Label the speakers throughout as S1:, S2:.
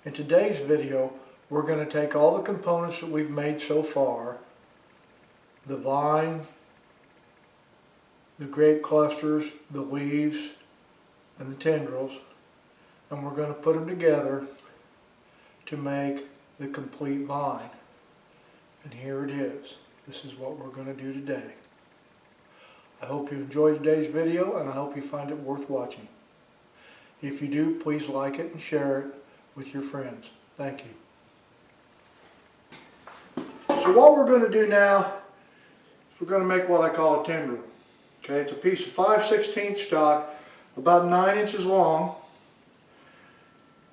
S1: In today's video, we're going to take all the components that we've made so far, the vine, the grape clusters, the leaves, and the tendrils, and we're going to put them together to make the complete vine. And here it is. This is what we're going to do today. I hope you enjoyed today's video, and I hope you find it worth watching. If you do, please like it and share it with your friends. Thank you. So what we're going to do now is we're going to make what I call a tendril. Okay, it's a piece of 5/16 stock, about 9 inches long.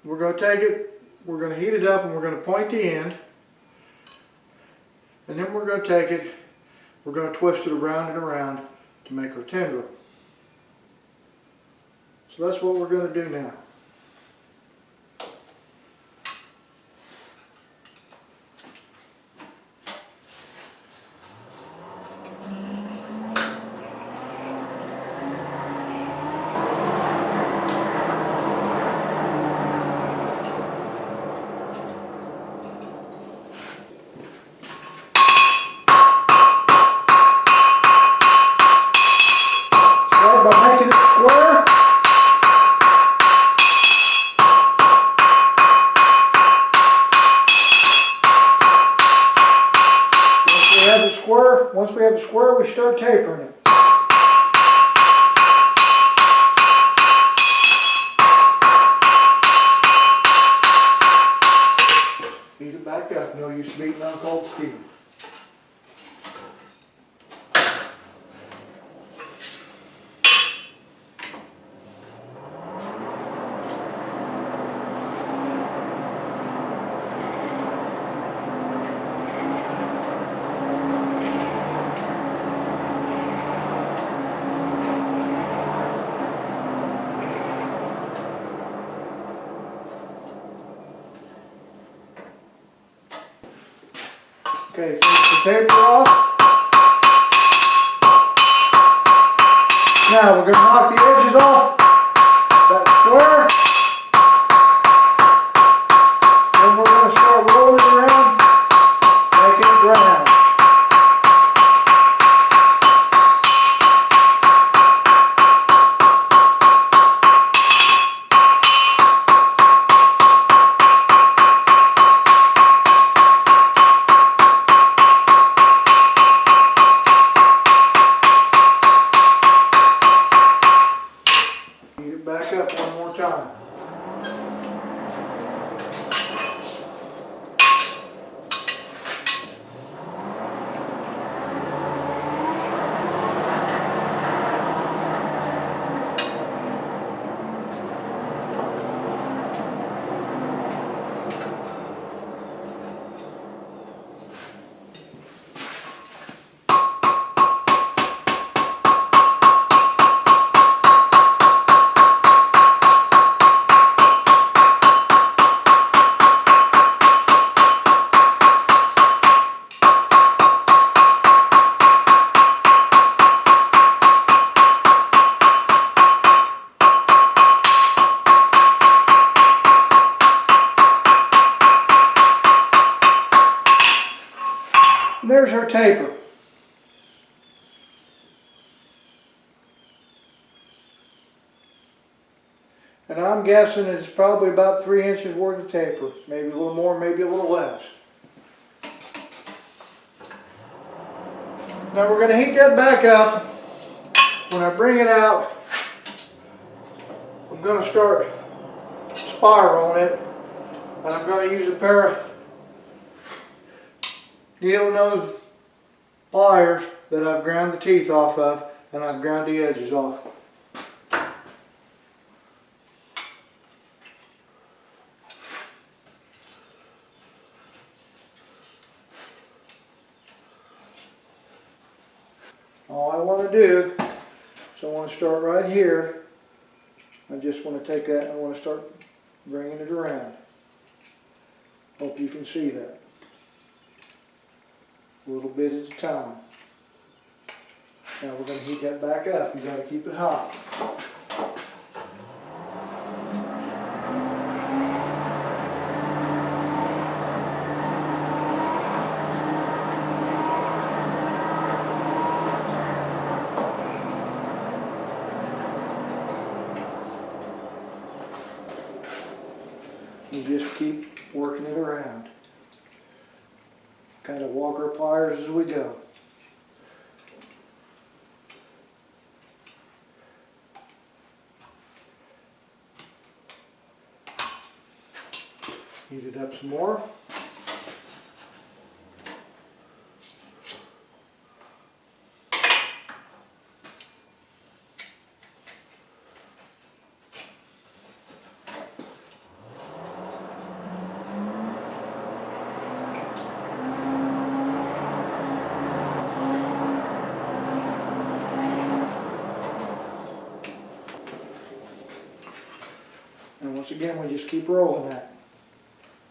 S1: We're going to take it, we're going to heat it up, and we're going to point the end. And then we're going to take it, we're going to twist it around and around to make our tendril. So that's what we're going to do now. By making it square. Once we have the square, we start tapering it. Heat it back up. No use beating on cold steel. Okay, finish the taper off. Now we're going to knock the edges off that square. Then we're going to start rolling it around, making it round. Back up one more time. There's our taper. And I'm guessing it's probably about 3 inches worth of taper. Maybe a little more, maybe a little less. Now we're going to heat that back up. When I bring it out, I'm going to start spiraling it. And I'm going to use a pair of needle nose pliers that I've ground the teeth off of, and I've ground the edges off. All I want to do is I want to start right here. I just want to take that and I want to start bringing it around. Hope you can see that. A little bit at a time. Now we're going to heat that back up. You've got to keep it hot. and just keep working it around. Kind of walk our pliers as we go. Heat it up some more. And once again, we just keep rolling that.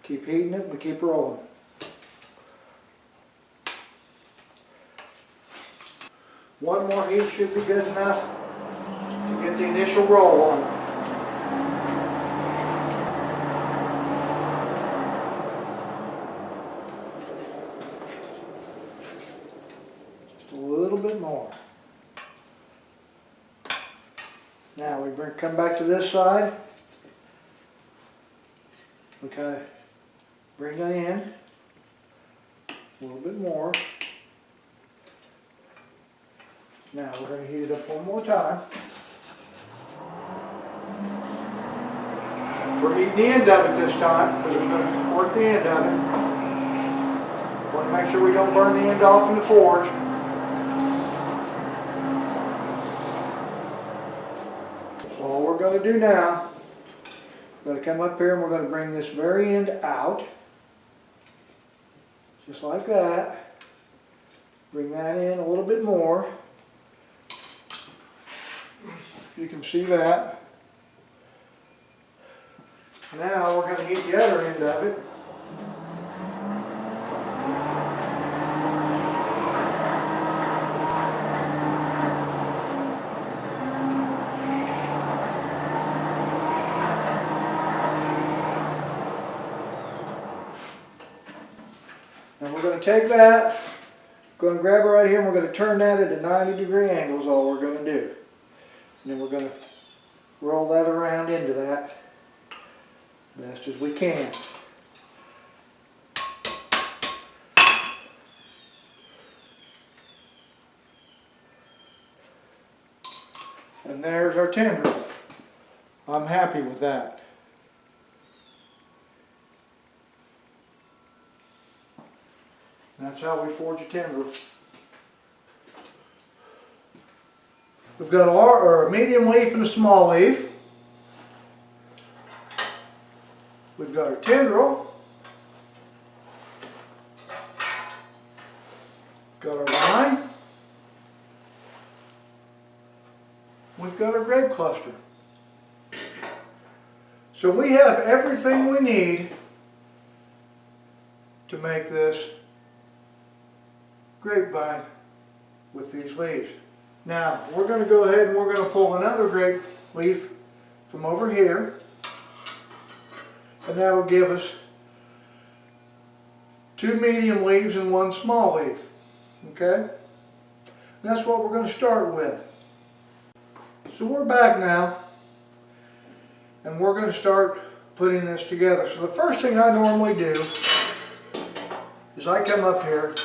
S1: Keep heating it and we keep rolling. One more heat should be good enough to get the initial roll on it. Just a little bit more. Now we come back to this side. We kind of bring that in a little bit more. Now we're going to heat it up one more time. We're heating the end of it this time because we're going to work the end of it. Want to make sure we don't burn the end off in the forge. So all we're going to do now, we're going to come up here and we're going to bring this very end out. Just like that. Bring that in a little bit more. You can see that. Now we're going to heat the other end of it. And we're going to take that, going to grab it right here, and we're going to turn that at a 90-degree angle is all we're going to do. And then we're going to roll that around into that best as we can. And there's our tendril. I'm happy with that. That's how we forge a tendril. We've got a medium leaf and a small leaf. We've got our tendril. We've got our vine. We've got our grape cluster. So we have everything we need to make this grapevine with these leaves. Now we're going to go ahead and we're going to pull another grape leaf from over here, and that will give us 2 medium leaves and 1 small leaf. Okay? And that's what we're going to start with. So we're back now, and we're going to start putting this together. So the first thing I normally do is I come up here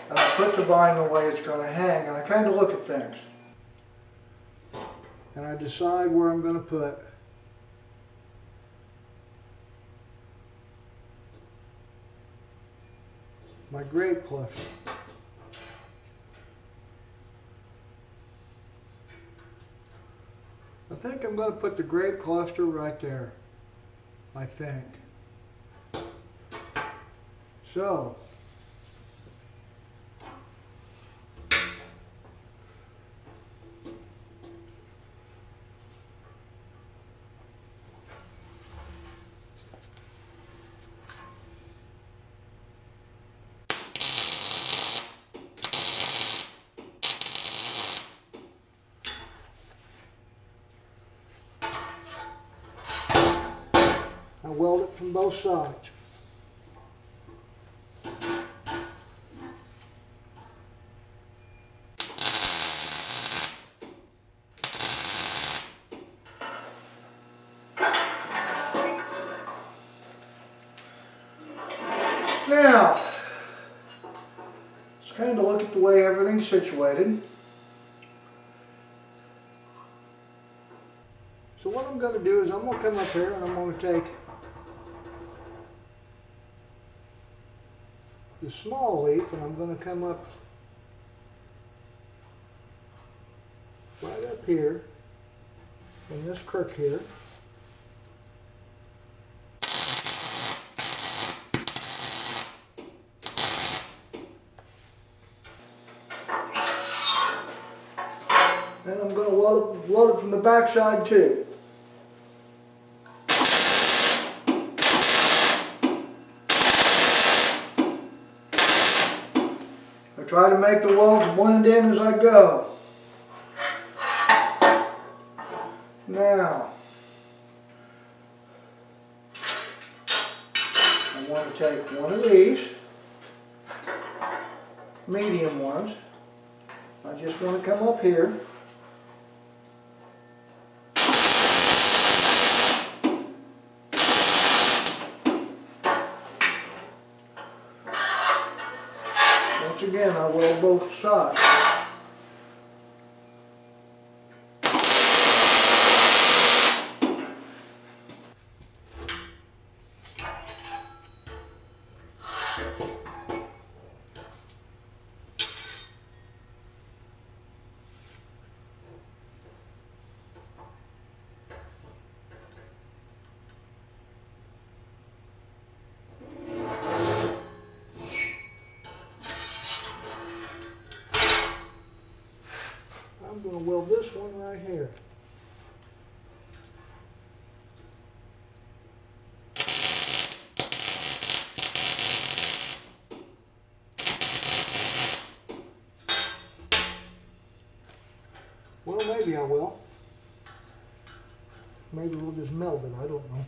S1: and I put the vine the way it's going to hang, and I kind of look at things. And I decide where I'm going to put my grape cluster. I think I'm going to put the grape cluster right there. I think. So, I weld it from both sides. situated. So what I'm going to do is I'm going to come up here and I'm going to take the small leaf and I'm going to come up right up here in this crook here. And I'm going to load it from the back side too. I try to make the welds blend in as I go. Now, I want to take one of these, medium ones. I just want to come up here. Once again, I weld both sides. I'm going to weld this one right here. Well, maybe I will. Maybe we'll just meld it, I don't know.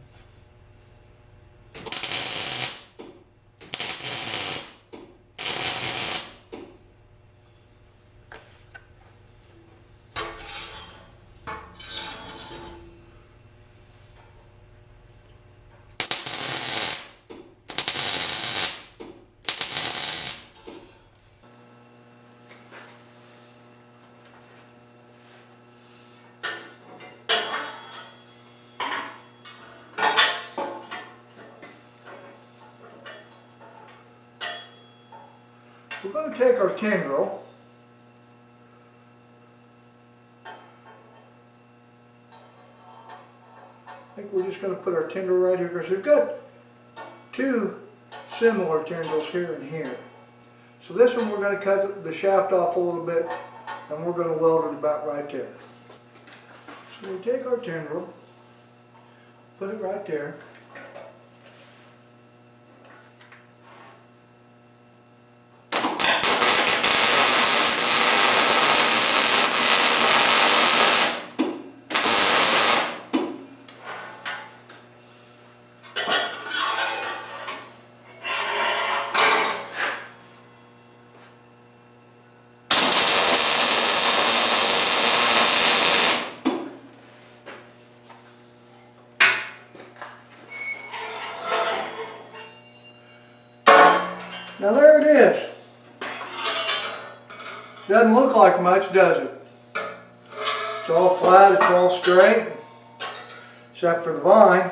S1: We're going to take our tendril, I think we're just going to put our tendril right here because we've got two similar tendrils here and here. So this one we're going to cut the shaft off a little bit and we're going to weld it about right there. So we take our tendril, put it right there. Now there it is. Doesn't look like much, does it? It's all flat, it's all straight, except for the vine.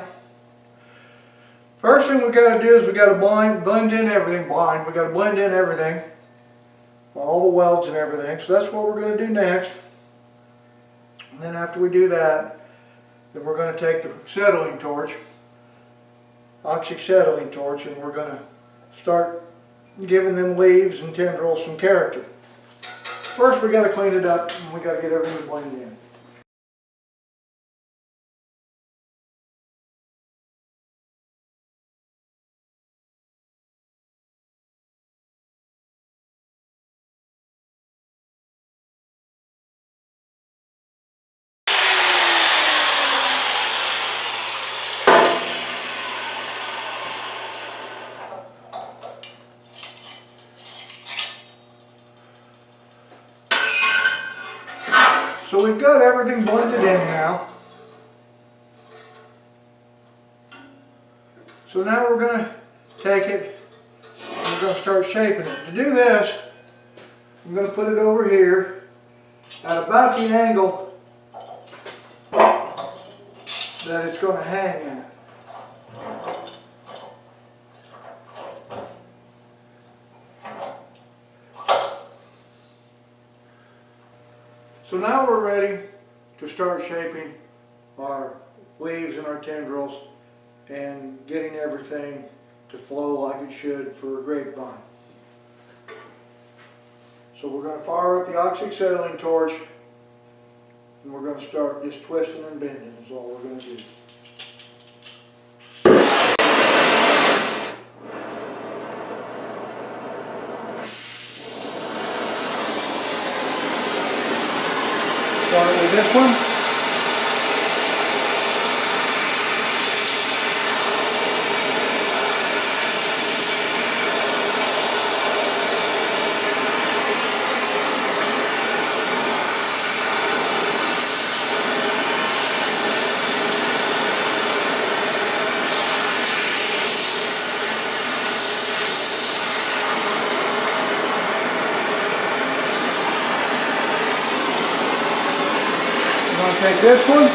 S1: First thing we got to do is we got to blend in everything. We got to blend in everything, all the welds and everything. So that's what we're going to do next. And then after we do that, then we're going to take the acetylene torch, oxyacetylene torch, and we're going to start giving them leaves and tendrils some character. First we got to clean it up and we got to get everything blended in. So we've got everything blended in now. So now we're going to take it and we're going to start shaping it. To do this, I'm going to put it over here at about the angle that it's going to hang in. So now we're ready to start shaping our leaves and our tendrils and getting everything to flow like it should for a grapevine. So we're going to fire up the oxyacetylene torch and we're going to start just twisting and bending is all we're going to do. Start with this one. Take this one, going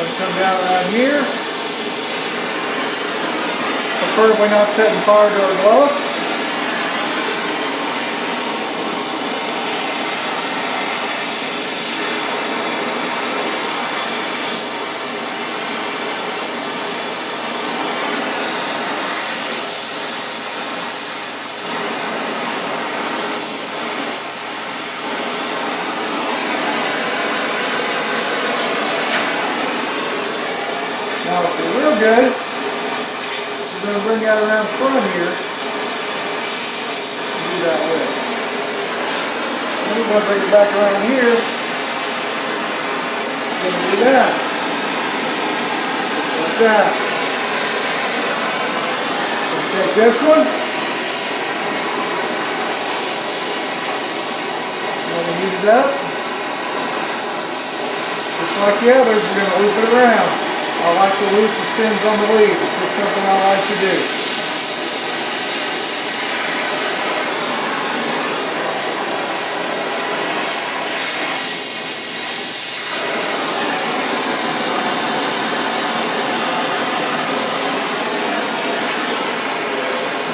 S1: to come down around here, preferably not setting fire to our glove. Now if you're real good, you're going to bring that around front here and do that with. Then we're going to bring it back around here. We're going to do that. Just like that. We'll take this one. We're going to heat it up. Just like the others, we're going to loop it around. I like to loop the stems on the leaves. It's just something I like to do.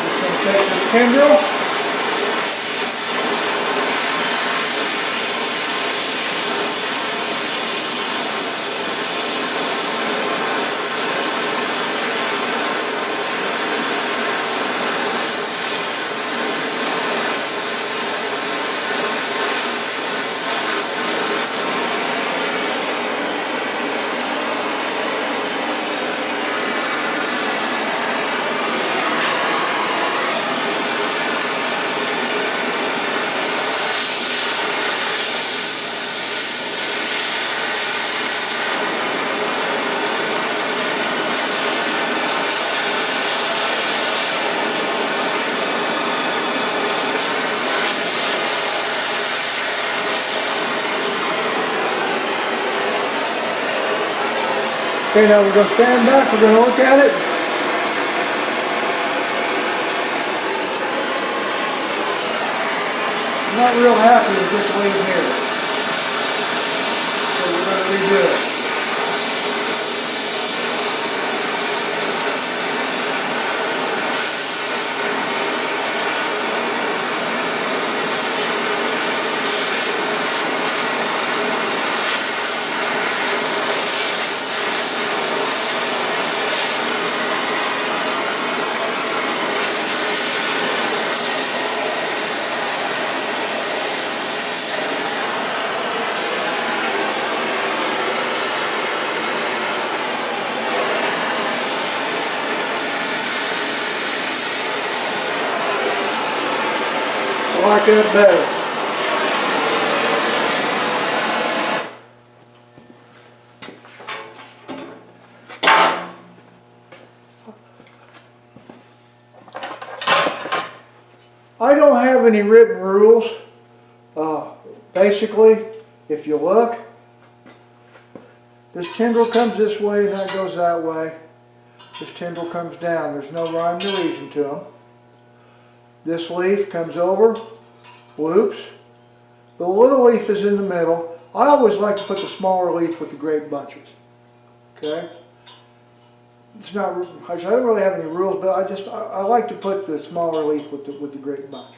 S1: Just going to take this tendril. Okay, now we're going to stand back, we're going to look at it. I'm not real happy with this leaf here. So we're going to redo it. I like that better. I don't have any written rules. Basically, if you look, this tendril comes this way and that goes that way. This tendril comes down. There's no rhyme or reason to them. This leaf comes over, loops. The little leaf is in the middle. I always like to put the smaller leaf with the grape bunches. Okay? It's not, I don't really have any rules, but I like to put the smaller leaf with the grape bunch.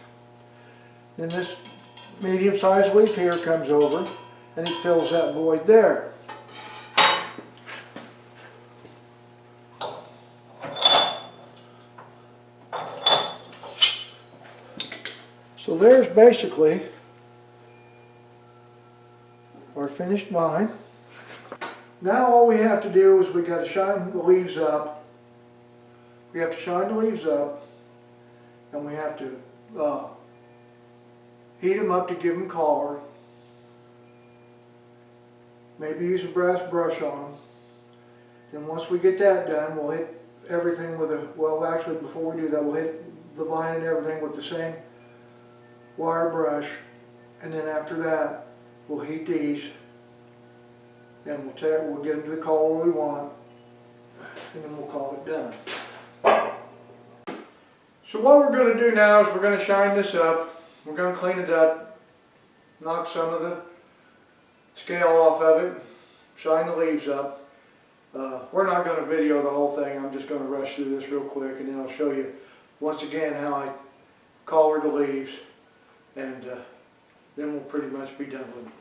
S1: Then this medium-sized leaf here comes over and it fills that void there. So there's basically our finished vine. Now all we have to do is we got to shine the leaves up. We have to shine the leaves up, and we have to heat them up to give them color. Maybe use a brass brush on them. Then once we get that done, we'll hit everything with a, well actually before we do that, we'll hit the vine and everything with the same wire brush, and then after that we'll heat these, and we'll get them to the color we want, and then we'll call it done. So what we're going to do now is we're going to shine this up. We're going to clean it up, knock some of the scale off of it, shine the leaves up. We're not going to video the whole thing. I'm just going to rush through this real quick, and then I'll show you once again how I color the leaves, and then we'll pretty much be done with it.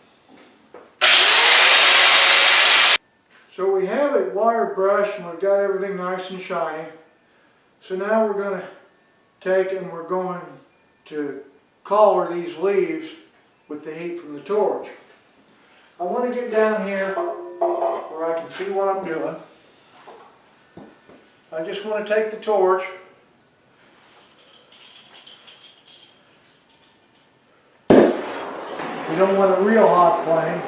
S1: So we have it wire brushed and we've got everything nice and shiny. So now we're going to take and we're going to color these leaves with the heat from the torch. I want to get down here where I can see what I'm doing. I just want to take the torch . We don't want a real hot flame.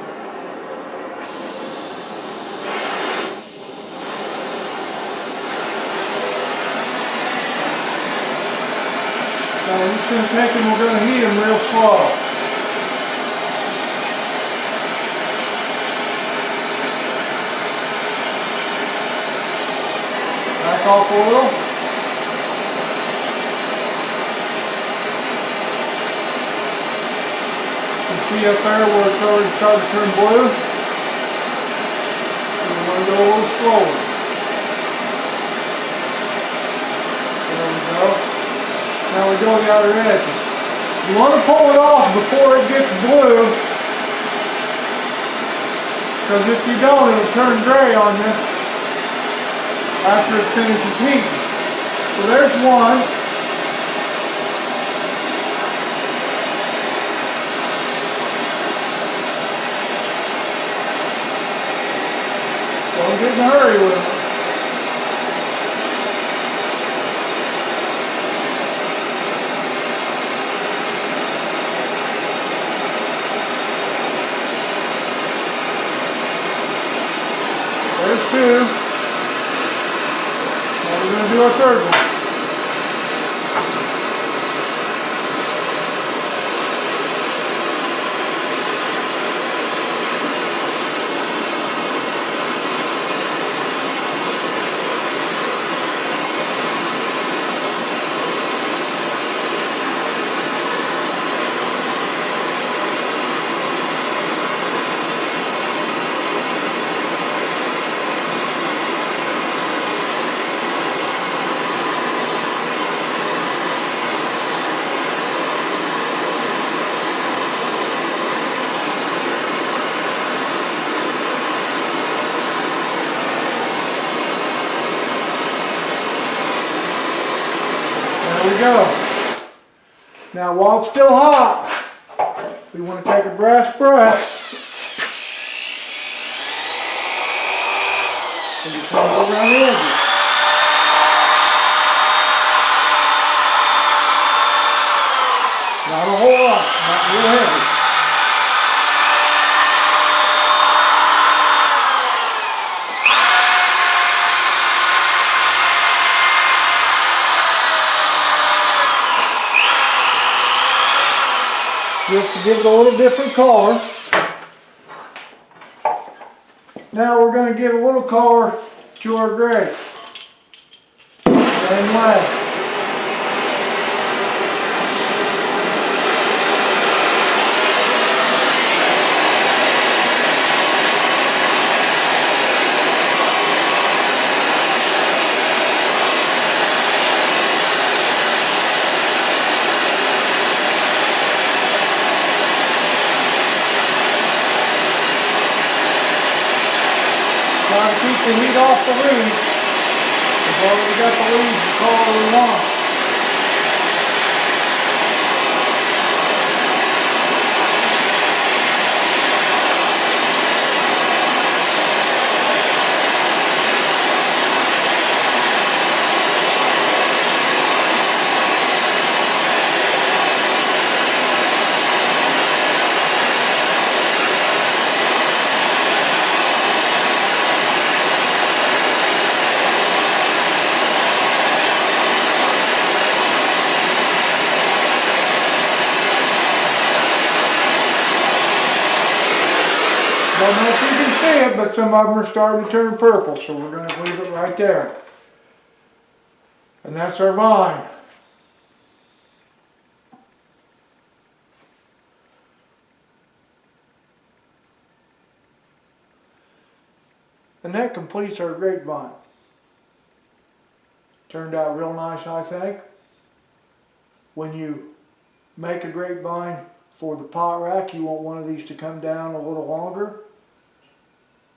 S1: So I'm just going to take them, we're going to heat them real slow. Back off a little. See up there where it's already started to turn blue? And we want to go a little slower. There we go. Now we go to the outer edges. You want to pull it off before it gets blue, because if you don't, it'll turn gray on you after it finishes heating. So there's one. Don't get in a hurry with it. There's two. Now we're going to do our third one. There we go. Now while it's still hot, we want to take a brass brush and just kind of go around the edges. Not a whole lot, not real heavy. Just to give it a little different color. Now we're going to give a little color to our grape. Same way. the heat off the leaves. We've already got the leaves the color we want. Don't know if you can see it, but some of them are starting to turn purple, so we're going to leave it right there. And that's our vine. And that completes our grapevine. Turned out real nice, I think. When you make a grapevine for the pot rack, you want one of these to come down a little longer,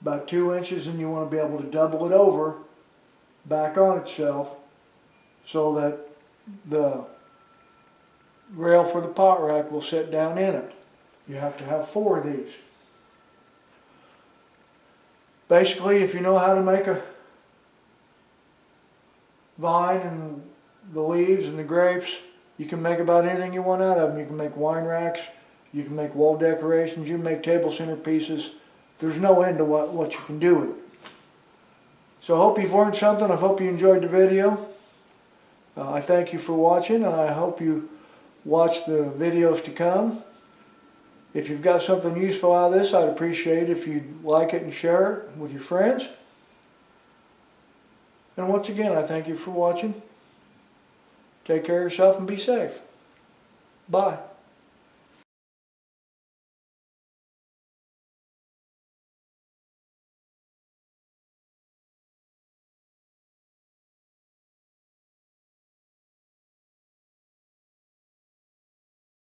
S1: about 2 inches, and you want to be able to double it over back on itself so that the rail for the pot rack will sit down in it. You have to have 4 of these. Basically, if you know how to make a vine and the leaves and the grapes, you can make about anything you want out of them. You can make wine racks, you can make wall decorations, you can make table centerpieces. There's no end to what you can do with it. So I hope you've learned something. I hope you enjoyed the video. I thank you for watching, and I hope you watch the videos to come. If you've got something useful out of this, I'd appreciate it if you'd like it and share it with your friends. And once again, I thank you for watching. Take care of yourself and be safe. Bye.